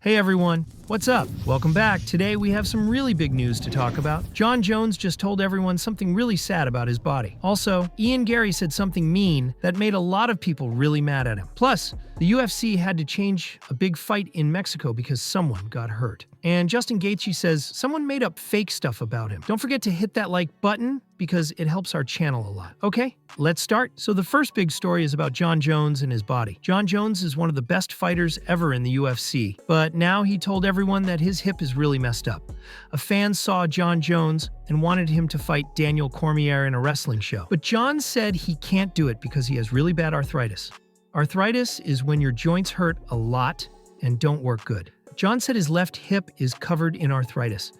Hey everyone, what's up? Welcome back. Today we have some really big news to talk about. Jon Jones just told everyone something really sad about his body. Also, Ian Garry said something mean that made a lot of people really mad at him. Plus, the UFC had to change a big fight in Mexico because someone got hurt. And Justin Gaethje says someone made up fake stuff about him. Don't forget to hit that like button because it helps our channel a lot. Okay, let's start. So the first big story is about Jon Jones and his body. Jon Jones is one of the best fighters ever in the UFC, but now he told everyone that his hip is really messed up. A fan saw Jon Jones and wanted him to fight Daniel Cormier in a wrestling show. But Jon said he can't do it because he has really bad arthritis. Arthritis is when your joints hurt a lot and don't work good. Jon said his left hip is covered in arthritis.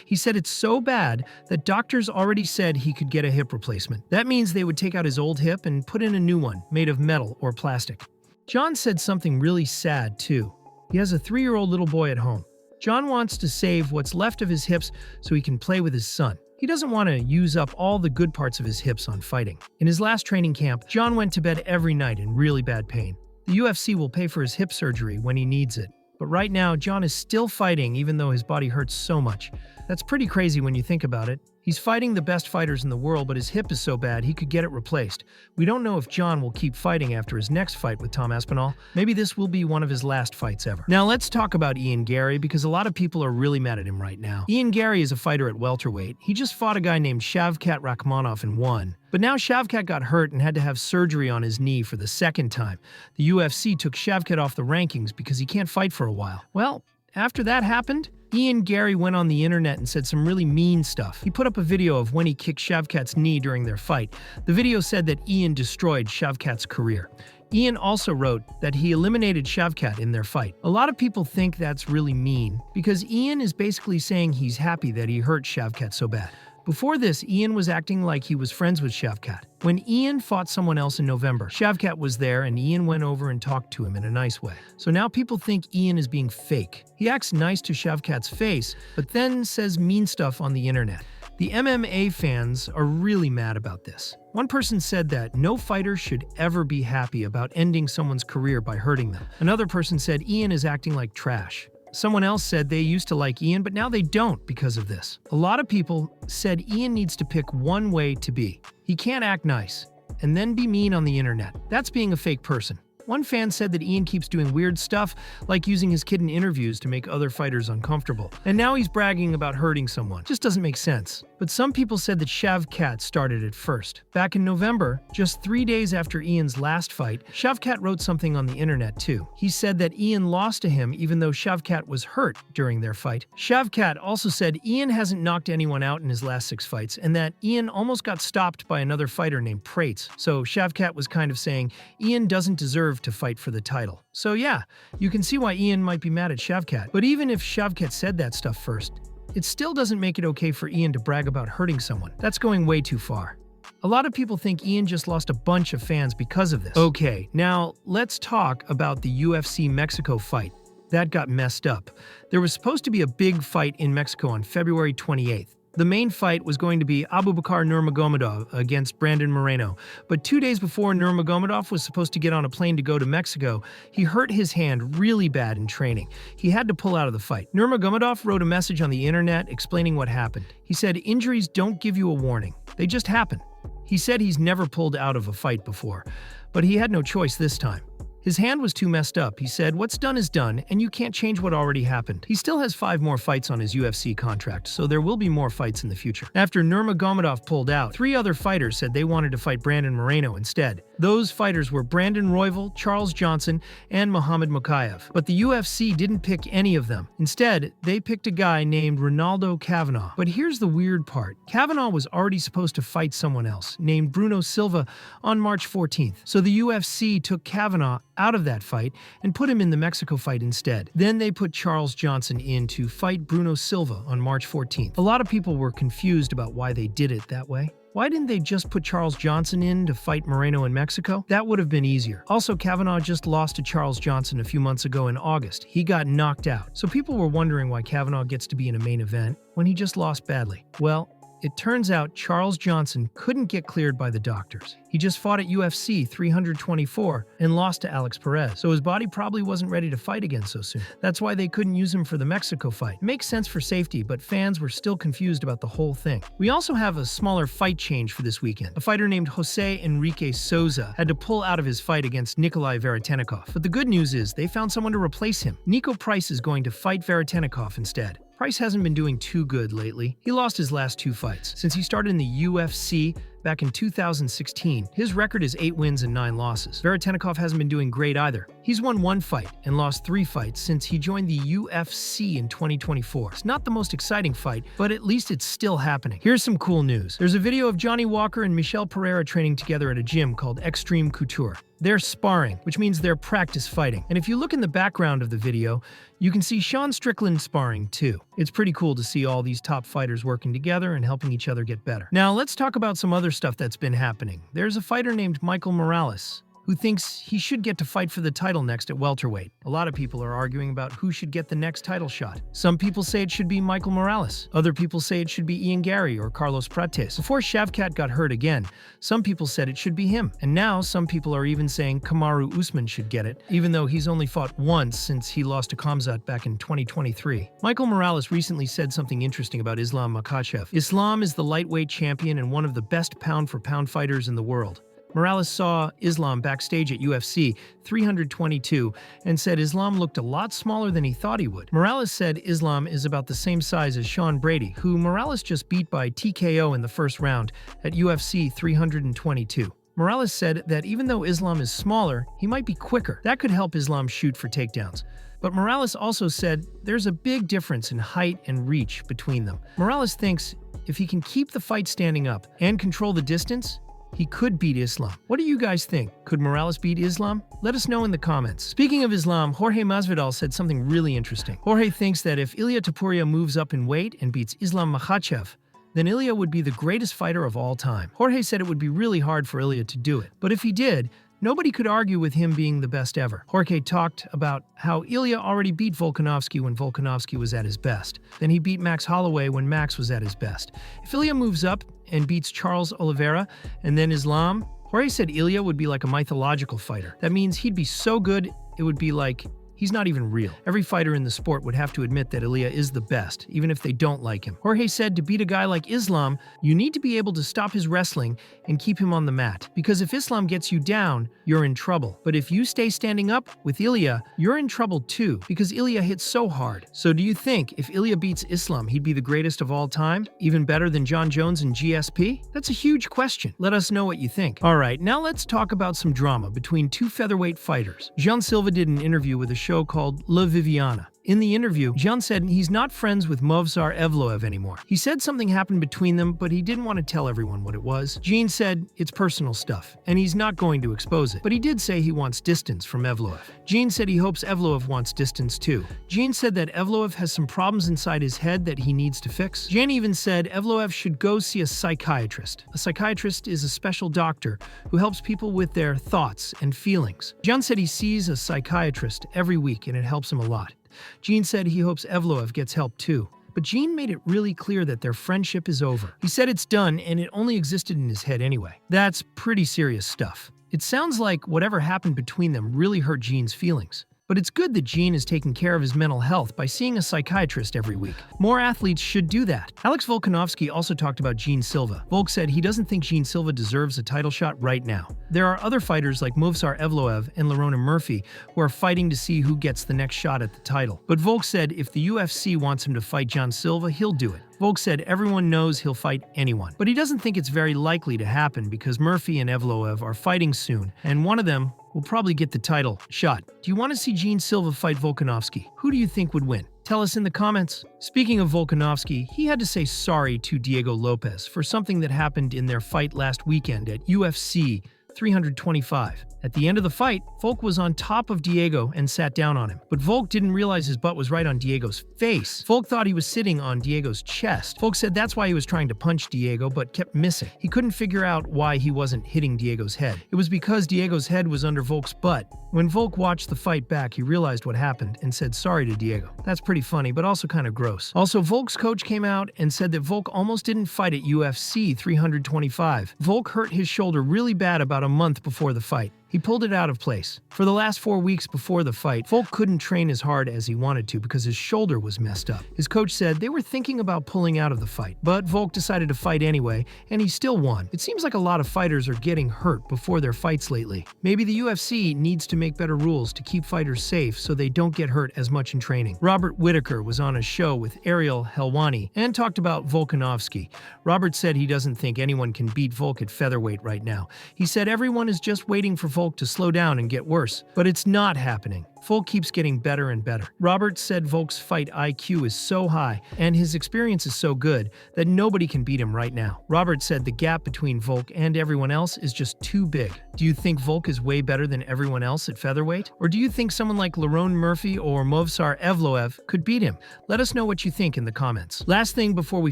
He said it's so bad that doctors already said he could get a hip replacement. That means they would take out his old hip and put in a new one made of metal or plastic. Jon said something really sad too. He has a 3-year-old little boy at home. Jon wants to save what's left of his hips so he can play with his son. He doesn't want to use up all the good parts of his hips on fighting. In his last training camp, Jon went to bed every night in really bad pain. The UFC will pay for his hip surgery when he needs it. But right now, Jon is still fighting even though his body hurts so much. That's pretty crazy when you think about it. He's fighting the best fighters in the world, but his hip is so bad he could get it replaced. We don't know if Jon will keep fighting after his next fight with Tom Aspinall. Maybe this will be one of his last fights ever. Now let's talk about Ian Garry because a lot of people are really mad at him right now. Ian Garry is a fighter at welterweight. He just fought a guy named Shavkat Rakhmonov and won. But now Shavkat got hurt and had to have surgery on his knee for the second time. The UFC took Shavkat off the rankings because he can't fight for a while. Well, after that happened, Ian Garry went on the internet and said some really mean stuff. He put up a video of when he kicked Shavkat's knee during their fight. The video said that Ian destroyed Shavkat's career. Ian also wrote that he eliminated Shavkat in their fight. A lot of people think that's really mean because Ian is basically saying he's happy that he hurt Shavkat so bad. Before this, Ian was acting like he was friends with Shavkat. When Ian fought someone else in November, Shavkat was there and Ian went over and talked to him in a nice way. So now people think Ian is being fake. He acts nice to Shavkat's face, but then says mean stuff on the internet. The MMA fans are really mad about this. One person said that no fighter should ever be happy about ending someone's career by hurting them. Another person said Ian is acting like trash. Someone else said they used to like Ian, but now they don't because of this. A lot of people said Ian needs to pick one way to be. He can't act nice and then be mean on the internet. That's being a fake person. One fan said that Ian keeps doing weird stuff, like using his kid in interviews to make other fighters uncomfortable. And now he's bragging about hurting someone. Just doesn't make sense. But some people said that Shavkat started it first. Back in November, just 3 days after Ian's last fight, Shavkat wrote something on the internet too. He said that Ian lost to him even though Shavkat was hurt during their fight. Shavkat also said Ian hasn't knocked anyone out in his last 6 fights and that Ian almost got stopped by another fighter named Prates. So Shavkat was kind of saying Ian doesn't deserve to fight for the title. So yeah, you can see why Ian might be mad at Shavkat. But even if Shavkat said that stuff first, it still doesn't make it okay for Ian to brag about hurting someone. That's going way too far. A lot of people think Ian just lost a bunch of fans because of this. Okay, now let's talk about the UFC Mexico fight. That got messed up. There was supposed to be a big fight in Mexico on February 28th. The main fight was going to be Abubakar Nurmagomedov against Brandon Moreno, but 2 days before Nurmagomedov was supposed to get on a plane to go to Mexico, he hurt his hand really bad in training. He had to pull out of the fight. Nurmagomedov wrote a message on the internet explaining what happened. He said, "Injuries don't give you a warning. They just happen." He said he's never pulled out of a fight before, but he had no choice this time. His hand was too messed up. He said, "What's done is done, and you can't change what already happened." He still has 5 more fights on his UFC contract, so there will be more fights in the future. After Nurmagomedov pulled out, 3 other fighters said they wanted to fight Brandon Moreno instead. Those fighters were Brandon Royval, Charles Johnson, and Muhammad Mokaev. But the UFC didn't pick any of them. Instead, they picked a guy named Ronaldo Kavanaugh. But here's the weird part. Kavanaugh was already supposed to fight someone else, named Bruno Silva, on March 14th. So the UFC took Kavanaugh out of that fight and put him in the Mexico fight instead. Then they put Charles Johnson in to fight Bruno Silva on March 14th. A lot of people were confused about why they did it that way. Why didn't they just put Charles Johnson in to fight Moreno in Mexico? That would have been easier. Also, Kavanaugh just lost to Charles Johnson a few months ago in August. He got knocked out. So people were wondering why Kavanaugh gets to be in a main event when he just lost badly. Well, It turns out Charles Johnson couldn't get cleared by the doctors. He just fought at UFC 324 and lost to Alex Perez, so his body probably wasn't ready to fight again so soon. That's why they couldn't use him for the Mexico fight. It makes sense for safety, but fans were still confused about the whole thing. We also have a smaller fight change for this weekend. A fighter named Jose Enrique Souza had to pull out of his fight against Nikolai Veretennikov. But the good news is they found someone to replace him. Nico Price is going to fight Veretennikov instead. Price hasn't been doing too good lately. He lost his last 2 fights. Since he started in the UFC back in 2016, his record is 8 wins and 9 losses. Veretennikov hasn't been doing great either. He's won 1 fight and lost 3 fights since he joined the UFC in 2024. It's not the most exciting fight, but at least it's still happening. Here's some cool news. There's a video of Johnny Walker and Michel Pereira training together at a gym called Extreme Couture. They're sparring, which means they're practice fighting. And if you look in the background of the video, you can see Sean Strickland sparring too. It's pretty cool to see all these top fighters working together and helping each other get better. Now let's talk about some other stuff that's been happening. There's a fighter named Michael Morales who thinks he should get to fight for the title next at welterweight. A lot of people are arguing about who should get the next title shot. Some people say it should be Michael Morales. Other people say it should be Ian Gary or Carlos Prates. Before Shavkat got hurt again, some people said it should be him. And now some people are even saying Kamaru Usman should get it, even though he's only fought once since he lost to Khamzat back in 2023. Michael Morales recently said something interesting about Islam Makhachev. Islam is the lightweight champion and one of the best pound-for-pound fighters in the world. Morales saw Islam backstage at UFC 322 and said Islam looked a lot smaller than he thought he would. Morales said Islam is about the same size as Sean Brady, who Morales just beat by TKO in the first round at UFC 322. Morales said that even though Islam is smaller, he might be quicker. That could help Islam shoot for takedowns. But Morales also said there's a big difference in height and reach between them. Morales thinks if he can keep the fight standing up and control the distance, he could beat Islam. What do you guys think? Could Morales beat Islam? Let us know in the comments. Speaking of Islam, Jorge Masvidal said something really interesting. Jorge thinks that if Ilia Topuria moves up in weight and beats Islam Makhachev, then Ilia would be the greatest fighter of all time. Jorge said it would be really hard for Ilia to do it. But if he did, nobody could argue with him being the best ever. Jorge talked about how Ilia already beat Volkanovski when Volkanovski was at his best. Then he beat Max Holloway when Max was at his best. If Ilia moves up and beats Charles Oliveira and then Islam, Jorge said Ilia would be like a mythological fighter. That means he'd be so good, it would be like he's not even real. Every fighter in the sport would have to admit that Ilia is the best, even if they don't like him. Jorge said to beat a guy like Islam, you need to be able to stop his wrestling and keep him on the mat. Because if Islam gets you down, you're in trouble. But if you stay standing up with Ilia, you're in trouble too, because Ilia hits so hard. So do you think if Ilia beats Islam, he'd be the greatest of all time? Even better than John Jones and GSP? That's a huge question. Let us know what you think. Alright, now let's talk about some drama between 2 featherweight fighters. Jean Silva did an interview with a show called La Viviana. In the interview, Jean said he's not friends with Movsar Evloev anymore. He said something happened between them, but he didn't want to tell everyone what it was. Jean said it's personal stuff, and he's not going to expose it. But he did say he wants distance from Evloev. Jean said he hopes Evloev wants distance too. Jean said that Evloev has some problems inside his head that he needs to fix. Jean even said Evloev should go see a psychiatrist. A psychiatrist is a special doctor who helps people with their thoughts and feelings. Jean said he sees a psychiatrist every week and it helps him a lot. Jean said he hopes Evloev gets help too. But Jean made it really clear that their friendship is over. He said it's done and it only existed in his head anyway. That's pretty serious stuff. It sounds like whatever happened between them really hurt Jean's feelings. But it's good that Jean is taking care of his mental health by seeing a psychiatrist every week. More athletes should do that. Alex Volkanovski also talked about Jean Silva. Volk said he doesn't think Jean Silva deserves a title shot right now. There are other fighters like Movsar Evloev and Lerona Murphy who are fighting to see who gets the next shot at the title. But Volk said if the UFC wants him to fight Jean Silva, he'll do it. Volk said everyone knows he'll fight anyone. But he doesn't think it's very likely to happen because Murphy and Evloev are fighting soon, and one of them will probably get the title shot. Do you want to see Jean Silva fight Volkanovski? Who do you think would win? Tell us in the comments. Speaking of Volkanovski, he had to say sorry to Diego Lopez for something that happened in their fight last weekend at UFC 325. At the end of the fight, Volk was on top of Diego and sat down on him. But Volk didn't realize his butt was right on Diego's face. Volk thought he was sitting on Diego's chest. Volk said that's why he was trying to punch Diego but kept missing. He couldn't figure out why he wasn't hitting Diego's head. It was because Diego's head was under Volk's butt. When Volk watched the fight back, he realized what happened and said sorry to Diego. That's pretty funny, but also kind of gross. Also, Volk's coach came out and said that Volk almost didn't fight at UFC 325. Volk hurt his shoulder really bad about a month before the fight. He pulled it out of place. For the last 4 weeks before the fight, Volk couldn't train as hard as he wanted to because his shoulder was messed up. His coach said they were thinking about pulling out of the fight, but Volk decided to fight anyway, and he still won. It seems like a lot of fighters are getting hurt before their fights lately. Maybe the UFC needs to make better rules to keep fighters safe so they don't get hurt as much in training. Robert Whittaker was on a show with Ariel Helwani and talked about Volkanovski. Robert said he doesn't think anyone can beat Volk at featherweight right now. He said everyone is just waiting for Volk to slow down and get worse, but it's not happening. Volk keeps getting better and better. Robert said Volk's fight IQ is so high and his experience is so good that nobody can beat him right now. Robert said the gap between Volk and everyone else is just too big. Do you think Volk is way better than everyone else at featherweight? Or do you think someone like Lerone Murphy or Movsar Evloev could beat him? Let us know what you think in the comments. Last thing before we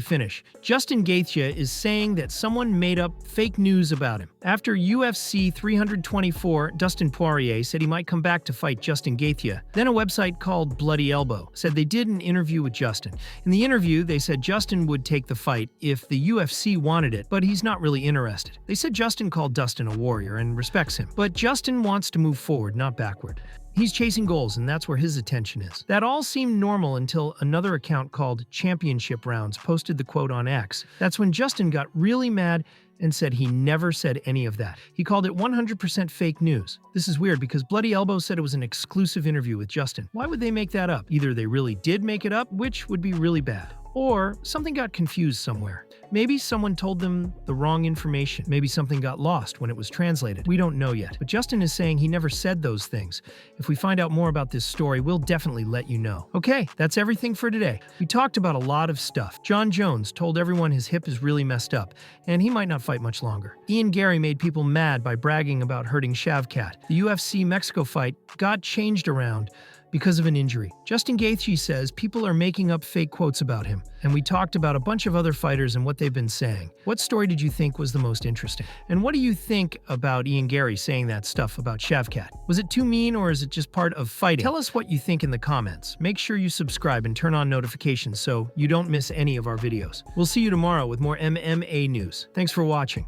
finish, Justin Gaethje is saying that someone made up fake news about him. After UFC 324, Dustin Poirier said he might come back to fight Justin Gaethje. Then a website called Bloody Elbow said they did an interview with Justin. In the interview, they said Justin would take the fight if the UFC wanted it, but he's not really interested. They said Justin called Dustin a warrior and respects him, but Justin wants to move forward, not backward. He's chasing goals, and that's where his attention is. That all seemed normal until another account called Championship Rounds posted the quote on X. That's when Justin got really mad and said he never said any of that. He called it 100% fake news. This is weird because Bloody Elbow said it was an exclusive interview with Justin. Why would they make that up? Either they really did make it up, which would be really bad, or something got confused somewhere. Maybe someone told them the wrong information. Maybe something got lost when it was translated. We don't know yet. But Justin is saying he never said those things. If we find out more about this story, we'll definitely let you know. Okay, that's everything for today. We talked about a lot of stuff. Jon Jones told everyone his hip is really messed up, and he might not fight much longer. Ian Gary made people mad by bragging about hurting Shavkat. The UFC Mexico fight got changed around because of an injury. Justin Gaethje says people are making up fake quotes about him, and we talked about a bunch of other fighters and what they've been saying. What story did you think was the most interesting? And what do you think about Ian Gary saying that stuff about Shavkat? Was it too mean, or is it just part of fighting? Tell us what you think in the comments. Make sure you subscribe and turn on notifications so you don't miss any of our videos. We'll see you tomorrow with more MMA news. Thanks for watching.